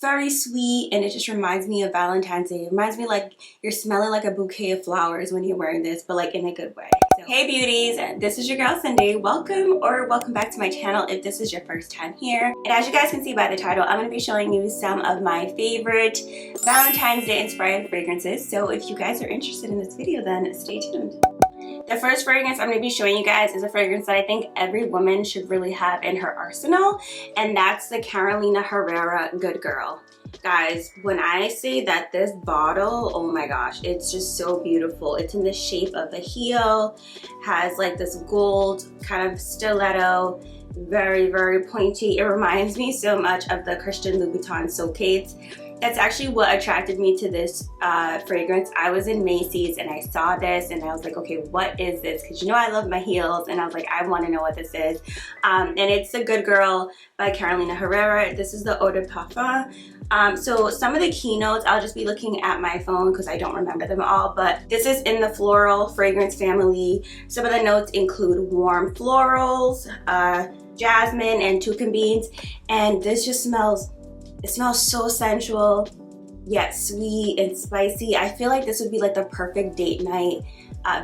very sweet, and it just reminds me of Valentine's Day. It reminds me like you're smelling like a bouquet of flowers when you're wearing this, but like in a good way. So, hey beauties, this is your girl Syndie. Welcome back to my channel if this is your first time here. And as you guys can see by the title, I'm going to be showing you some of my favorite Valentine's Day inspired fragrances. So if you guys are interested in this video, then stay tuned. The first fragrance I'm going to be showing you guys is a fragrance that I think every woman should really have in her arsenal, and that's the Carolina Herrera Good Girl. Guys, when I say that this bottle, oh my gosh, it's just so beautiful. It's in the shape of a heel, has like this gold kind of stiletto, very pointy. It reminds me so much of the Christian Louboutin Socates. That's actually what attracted me to this fragrance. I was in Macy's and I saw this and I was like, okay, what is this? Because you know I love my heels, and I was like, I want to know what this is. And it's The Good Girl by Carolina Herrera. This is the Eau de Parfum. So some of the keynotes, I'll just be looking at my phone because I don't remember them all, but this is in the floral fragrance family. Some of the notes include warm florals, jasmine, and toucan beans, and this just smells, it smells so sensual, yet sweet and spicy. I feel like this would be like the perfect date night,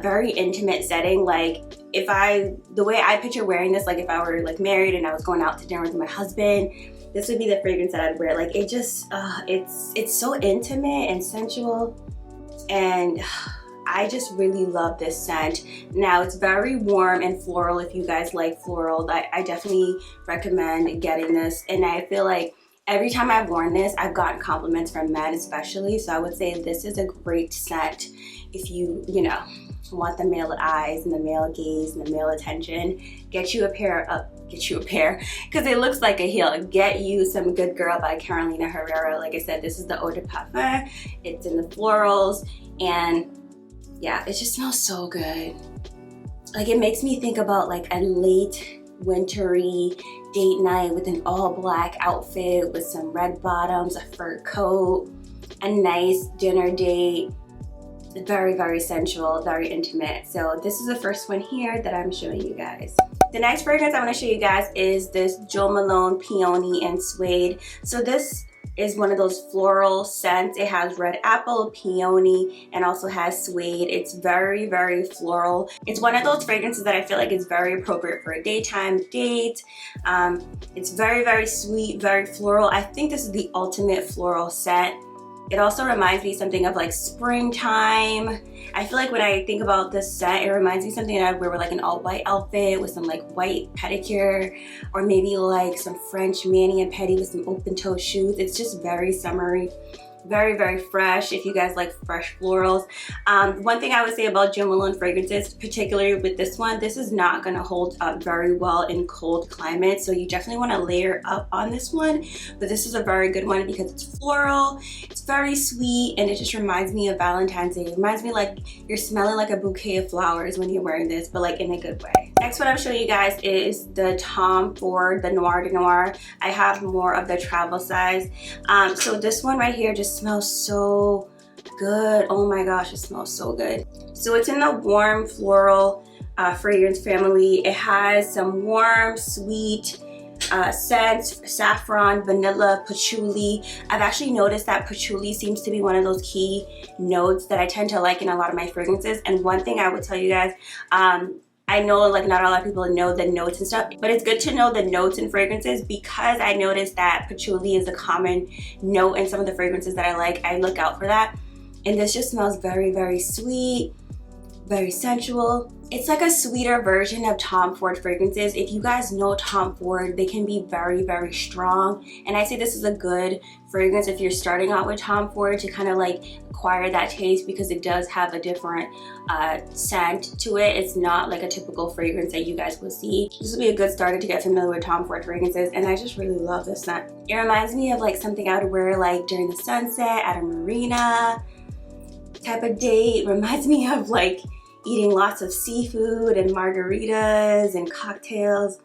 very intimate setting. Like the way I picture wearing this, like if I were like married and I was going out to dinner with my husband, this would be the fragrance that I'd wear. Like it just, it's so intimate and sensual, and I just really love this scent. Now it's very warm and floral. If you guys like floral, I definitely recommend getting this. And I feel like every time I've worn this, I've gotten compliments from men especially. So I would say this is a great scent if you know, want the male eyes and the male gaze and the male attention. Get you a pair, because it looks like a heel. Get you some Good Girl by Carolina Herrera. Like I said, this is the Eau de Parfum. It's in the florals, and yeah, it just smells so good. Like it makes me think about like a late wintry date night with an all black outfit with some red bottoms, a fur coat, a nice dinner date. Very sensual, very intimate. So this is the first one here that I'm showing you guys. The next fragrance I want to show you guys is this Malone Peony and Suede. So this is one of those floral scents. It has red apple, peony, and also has suede. It's very floral. It's one of those fragrances that I feel like is very appropriate for a daytime date. It's very sweet, very floral. I think this is the ultimate floral scent. It also reminds me something of like springtime. I feel like when I think about this scent, it reminds me something that I'd wear with like an all white outfit with some like white pedicure, or maybe like some French mani and pedi with some open toe shoes. It's just very summery, very fresh if you guys like fresh florals. One thing I would say about Jo Malone fragrances, particularly with this one, this is not going to hold up very well in cold climates, so you definitely want to layer up on this one. But this is a very good one because it's floral, it's very sweet, and it just reminds me of Valentine's Day. It reminds me like you're smelling like a bouquet of flowers when you're wearing this, but like in a good way. Next one I'm showing you guys is the Tom Ford, the Noir de Noir. I have more of the travel size. So this one right here just smells so good. Oh my gosh, it smells so good. So it's in the warm floral fragrance family. It has some warm, sweet scents: saffron, vanilla, patchouli. I've actually noticed that patchouli seems to be one of those key notes that I tend to like in a lot of my fragrances. And one thing I would tell you guys, I know like not a lot of people know the notes and stuff, but it's good to know the notes in fragrances, because I noticed that patchouli is a common note in some of the fragrances that I like. I look out for that. And this just smells very sweet, very sensual. It's like a sweeter version of Tom Ford fragrances. If you guys know Tom Ford, they can be very strong. And I say this is a good fragrance if you're starting out with Tom Ford to kind of like acquire that taste, because it does have a different scent to it. It's not like a typical fragrance that you guys will see. This will be a good starter to get familiar with Tom Ford fragrances, and I just really love this scent. It reminds me of like something I would wear like during the sunset at a marina type of date. It reminds me of like eating lots of seafood and margaritas and cocktails.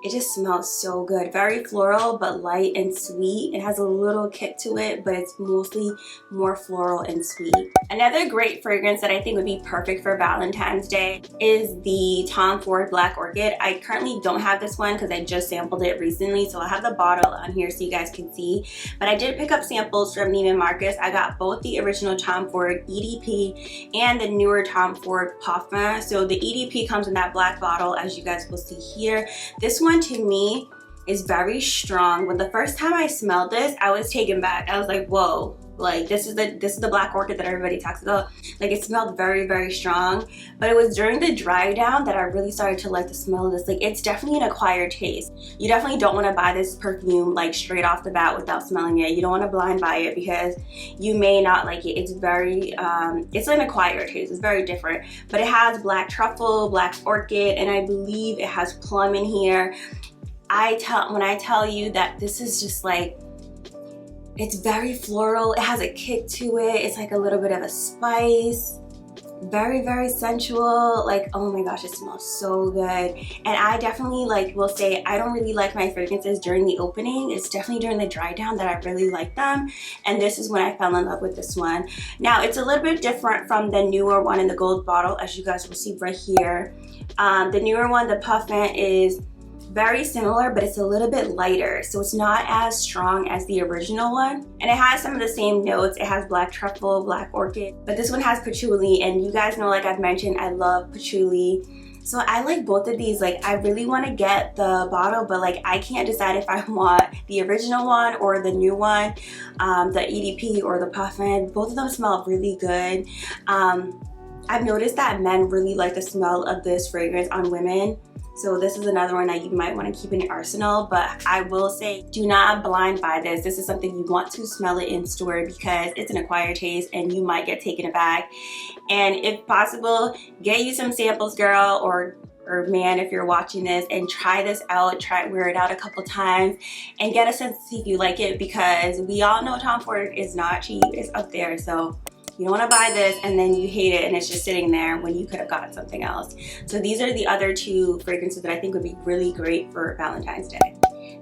It just smells so good. Very floral, but light and sweet. It has a little kick to it, but it's mostly more floral and sweet. Another great fragrance that I think would be perfect for Valentine's Day is the Tom Ford Black Orchid. I currently don't have this one because I just sampled it recently, so I'll have the bottle on here so you guys can see. But I did pick up samples from Neiman Marcus. I got both the original Tom Ford EDP and the newer Tom Ford Parfum. So the EDP comes in that black bottle, as you guys will see here. This one to me is very strong. When the first time I smelled this, I was taken back. I was like, whoa, like this is the Black Orchid that everybody talks about. Like, it smelled very, very strong. But it was during the dry down that I really started to like the smell of this. Like, it's definitely an acquired taste. You definitely don't want to buy this perfume like straight off the bat without smelling it. You don't want to blind buy it because you may not like it. It's very it's an acquired taste. It's very different. But it has black truffle, black orchid, and I believe it has plum in here. When I tell you that this is just like, it's very floral. It has a kick to it. It's like a little bit of a spice. Very, very sensual. Like, oh my gosh, it smells so good. And I definitely will say I don't really like my fragrances during the opening. It's definitely during the dry down that I really like them. And this is when I fell in love with this one. Now, it's a little bit different from the newer one in the gold bottle, as you guys will see right here. The newer one, the Parfum, is very similar, but it's a little bit lighter, so it's not as strong as the original one. And it has some of the same notes. It has black truffle, black orchid, but this one has patchouli, and you guys know, like I've mentioned, I love patchouli. So I like both of these. Like, I really want to get the bottle, but like I can't decide if I want the original one or the new one, the EDP or the Parfum. Both of them smell really good. I've noticed that men really like the smell of this fragrance on women. So this is another one that you might want to keep in your arsenal, but I will say do not blind buy this. This is something you want to smell it in store because it's an acquired taste and you might get taken aback. And if possible, get you some samples, girl, or man, if you're watching this, and try this out. Wear it out a couple times and get a sense to see if you like it, because we all know Tom Ford is not cheap. It's up there. So you don't want to buy this and then you hate it and it's just sitting there when you could have gotten something else. So these are the other two fragrances that I think would be really great for Valentine's Day.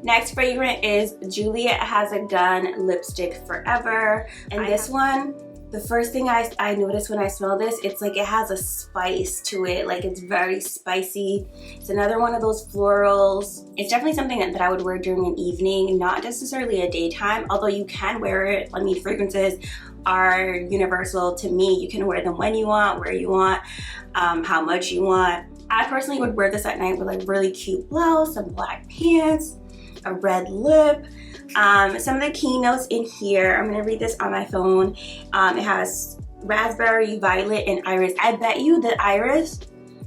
Next fragrance is Juliette Has a Gun Lipstick Forever. And this one, the first thing I noticed when I smell this, it's like it has a spice to it. Like, it's very spicy. It's another one of those florals. It's definitely something that I would wear during an evening, not necessarily a daytime, although you can wear it. I mean, fragrances are universal to me. You can wear them when you want, where you want, how much you want. I personally would wear this at night with like really cute blouse, some black pants, a red lip. Some of the keynotes in here, I'm gonna read this on my phone. It has raspberry, violet, and iris. I bet you the iris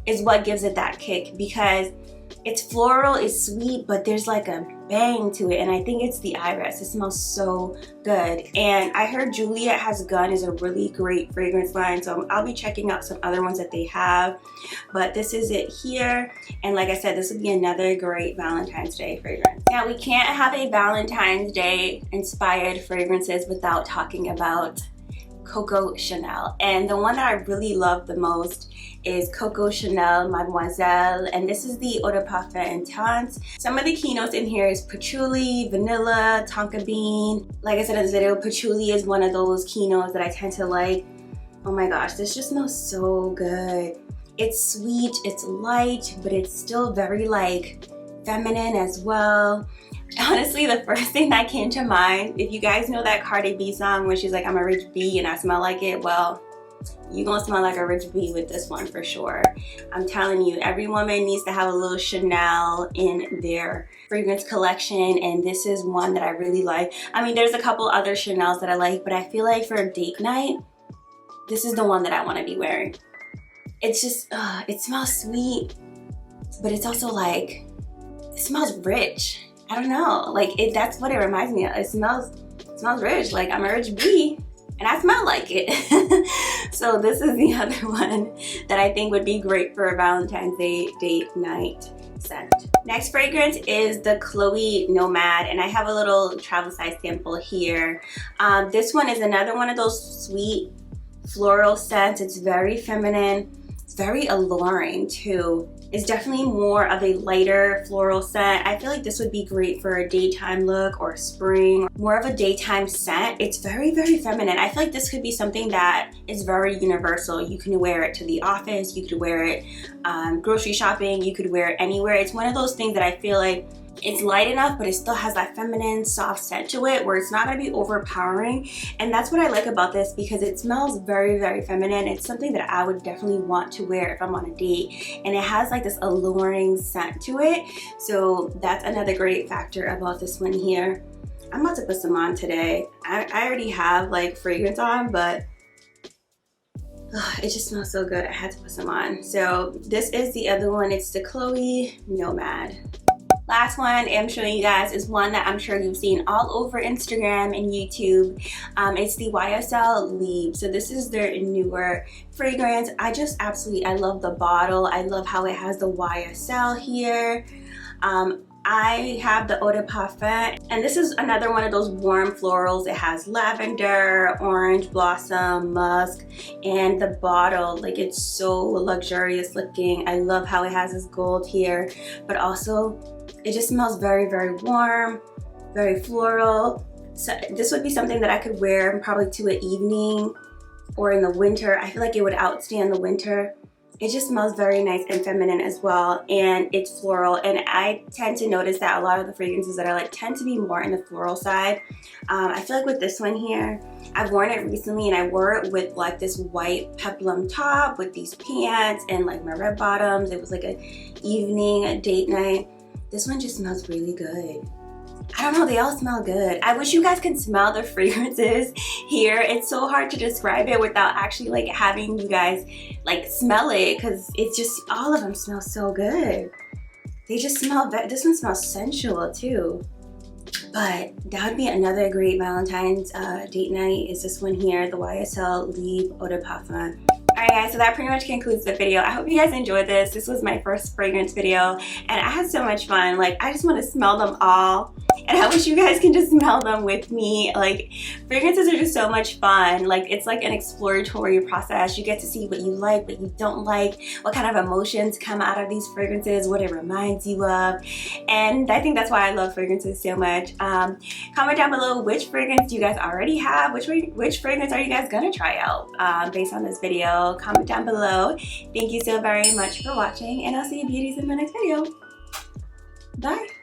is what gives it that kick, because it's floral, it's sweet, but there's like a bang to it, and I think it's the iris. It smells so good. And I heard Juliette Has a Gun is a really great fragrance line, so I'll be checking out some other ones that they have. But this is it here, and like I said, this would be another great Valentine's Day fragrance. Now, we can't have a Valentine's Day inspired fragrances without talking about Coco Chanel, and the one that I really love the most is Coco Chanel Mademoiselle, and this is the Eau de Parfum Intense. Some of the keynotes in here is patchouli, vanilla, tonka bean. Like I said in this video, patchouli is one of those keynotes that I tend to like. Oh my gosh, this just smells so good. It's sweet, it's light, but it's still very like feminine as well. Honestly, the first thing that came to mind, if you guys know that Cardi B song where she's like, I'm a rich bee and I smell like it, well, you're gonna smell like a rich bee with this one for sure. I'm telling you, every woman needs to have a little Chanel in their fragrance collection, and this is one that I really like. I mean, there's a couple other Chanels that I like, but I feel like for a date night, this is the one that I want to be wearing. It's just, it smells sweet, but it's also like, it smells rich. I don't know, like that's what it reminds me of. It smells rich, like I'm a rich bee and I smell like it. So this is the other one that I think would be great for a Valentine's Day date night scent. Next fragrance is the Chloe Nomade, and I have a little travel size sample here. This one is another one of those sweet floral scents. It's very feminine. very alluring too. It's definitely more of a lighter floral scent. I feel like this would be great for a daytime look or spring, more of a daytime scent. It's very, very feminine. I feel like this could be something that is very universal. You can wear it to the office, you could wear it grocery shopping, you could wear it anywhere. It's one of those things that I feel like it's light enough, but it still has that feminine, soft scent to it where it's not gonna be overpowering. And that's what I like about this, because it smells very, very feminine. It's something that I would definitely want to wear if I'm on a date. And it has like this alluring scent to it. So that's another great factor about this one here. I'm about to put some on today. I already have like fragrance on, but it just smells so good. I had to put some on. So this is the other one. It's the Cholé Nomade. Last one I'm showing you guys is one that I'm sure you've seen all over Instagram and YouTube. It's the YSL Libre. So this is their newer fragrance. I love the bottle. I love how it has the YSL here. I have the Eau de Parfum, and this is another one of those warm florals. It has lavender, orange blossom, musk, and the bottle, like, it's so luxurious looking. I love how it has this gold here, but also it just smells very, very warm, very floral. So this would be something that I could wear probably to an evening or in the winter. I feel like it would outstand the winter. It just smells very nice and feminine as well, and it's floral. And I tend to notice that a lot of the fragrances that I like tend to be more in the floral side. I feel like with this one here, I've worn it recently, and I wore it with like this white peplum top with these pants and like my red bottoms. It was like a evening, a date night. This one just smells really good. I don't know, they all smell good. I wish you guys could smell the fragrances here. It's so hard to describe it without actually like having you guys like smell it, because it's just, all of them smell so good. They just smell, this one smells sensual too. But that would be another great Valentine's date night, is this one here, the YSL Libre Eau de Parfum. Alright guys, so that pretty much concludes the video. I hope you guys enjoyed this. This was my first fragrance video, and I had so much fun. Like, I just want to smell them all, and I wish you guys can just smell them with me. Like, fragrances are just so much fun. Like, it's like an exploratory process. You get to see what you like, what you don't like, what kind of emotions come out of these fragrances, what it reminds you of. And I think that's why I love fragrances so much. Comment down below which fragrance you guys already have. Which fragrance are you guys gonna try out based on this video? Comment down below. Thank you so very much for watching, and I'll see you beauties in my next video. Bye.